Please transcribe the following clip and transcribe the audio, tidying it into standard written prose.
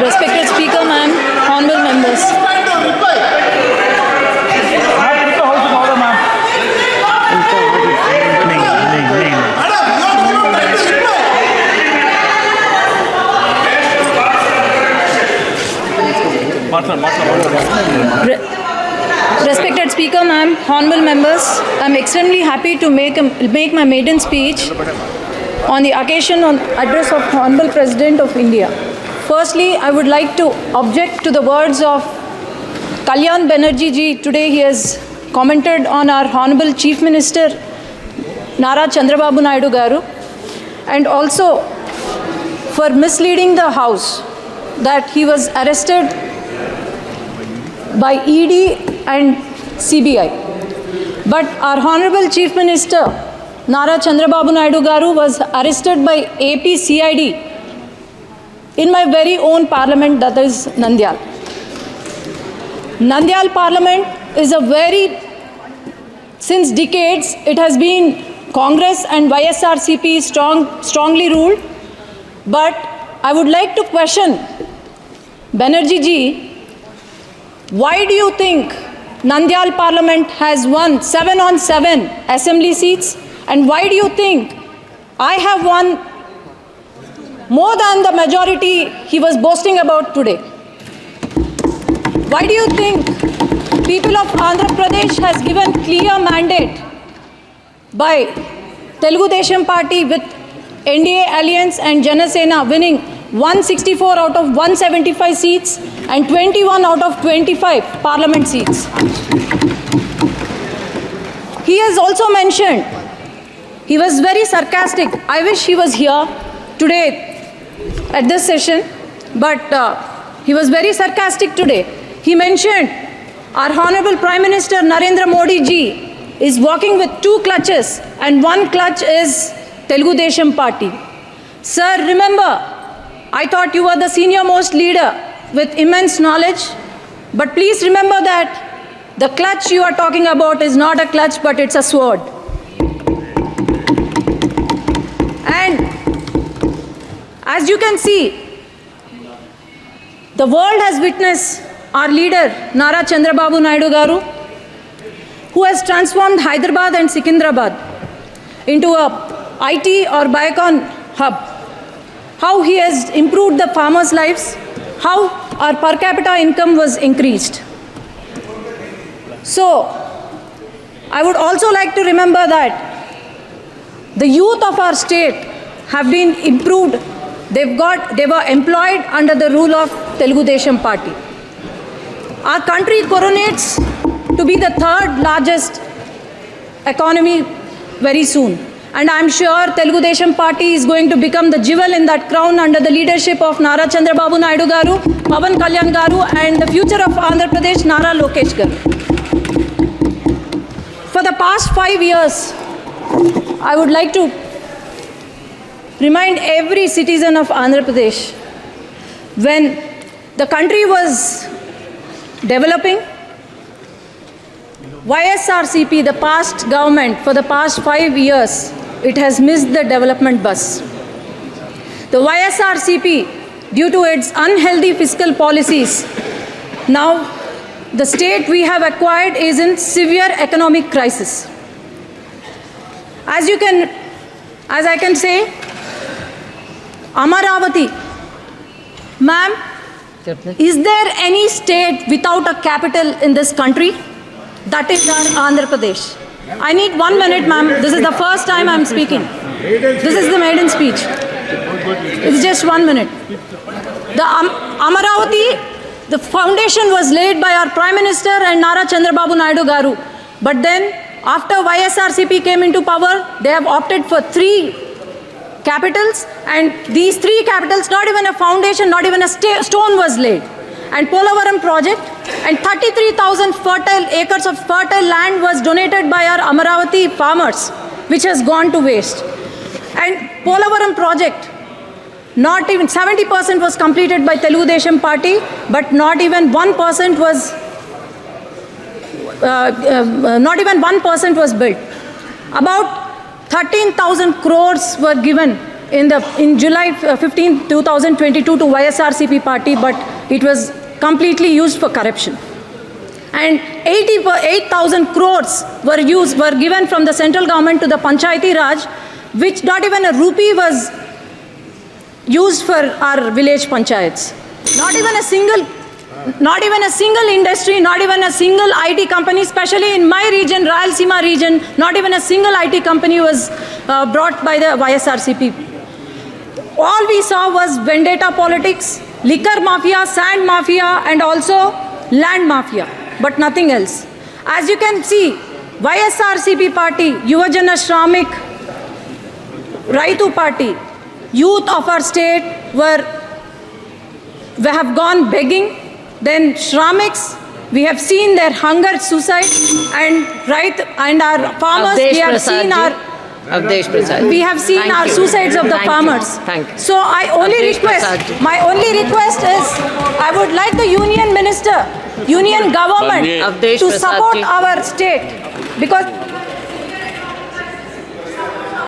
Respected Speaker, ma'am, honorable members. Respected Speaker, ma'am, honorable members, I'm extremely happy to make my maiden speech on the occasion of address of Honorable President of India. Firstly, I would like to object to the words of Kalyan Banerjee ji. Today he has commented on our Honorable Chief Minister Nara Chandrababu Naidu Garu, and also for misleading the House that he was arrested by ED and CBI. But our Honorable Chief Minister Nara Chandrababu Naidu Garu was arrested by AP CID in my very own parliament, that is Nandyal. Nandyal parliament is since decades, it has been Congress and YSRCP strongly ruled. But I would like to question Banerjee ji, why do you think Nandyal parliament has won 7 on 7 assembly seats? And why do you think I have won more than the majority he was boasting about today? Why do you think people of Andhra Pradesh has given clear mandate by Telugu Desam Party with NDA Alliance and Janasena winning 164 out of 175 seats and 21 out of 25 parliament seats? He has also mentioned, he was very sarcastic. I wish he was here today at this session, but he was very sarcastic today. He mentioned our Honorable Prime Minister Narendra Modi ji is walking with 2 clutches, and 1 clutch is Telugu Desam Party. Sir, remember, I thought you were the senior most leader with immense knowledge, but please remember that the clutch you are talking about is not a clutch, but it's a sword. And as you can see, the world has witnessed our leader Nara Chandrababu Naidu Garu, who has transformed Hyderabad and Secunderabad into a IT or Biocon hub. How he has improved the farmers' lives, how our per capita income was increased. So, I would also like to remember that the youth of our state have been improved. They were employed under the rule of Telugu Desam Party. Our country coronates to be the 3rd largest economy very soon. And I'm sure Telugu Desam Party is going to become the jewel in that crown under the leadership of Nara Chandrababu Naidu Garu, Pawan Kalyan Garu, and the future of Andhra Pradesh, Nara Lokesh Garu. For the past 5 years, I would like to remind every citizen of Andhra Pradesh, when the country was developing, YSRCP, the past government, for the past 5 years, it has missed the development bus. The YSRCP, due to its unhealthy fiscal policies, now the state we have acquired is in severe economic crisis. As I can say, Amaravati, ma'am, is there any state without a capital in this country? That is Andhra Pradesh. I need 1 minute, ma'am. This is the first time I'm speaking. This is the maiden speech. It's just 1 minute. The Amaravati, the foundation was laid by our Prime Minister and Nara Chandrababu Naidu Garu. But then, after YSRCP came into power, they have opted for 3 capitals, and these 3 capitals, not even a foundation, not even a stone was laid. And Polavaram project, and 33,000 acres of fertile land was donated by our Amaravati farmers, which has gone to waste. And Polavaram project, not even 70% was completed by Telugu Desam Party, but not even 1% was built. About 13,000 crores were given in July 15, 2022 to YSRCP party, but it was completely used for corruption. And 8,000 crores were given from the central government to the Panchayati Raj, which not even a rupee was used for our village panchayats. Not even a single industry, not even a single IT company, especially in my region, Rayalaseema region, not even a single IT company was brought by the YSRCP. All we saw was vendetta politics, liquor mafia, sand mafia, and also land mafia, but nothing else. As you can see, YSRCP party, Yuvajana Shramik, Raitu party, youth of our state we have gone begging. Then Shramiks, we have seen their hunger, suicide, and our farmers, we have seen our suicides of the farmers. Thank you. So my only request is, I would like the union minister, union government to support our state, because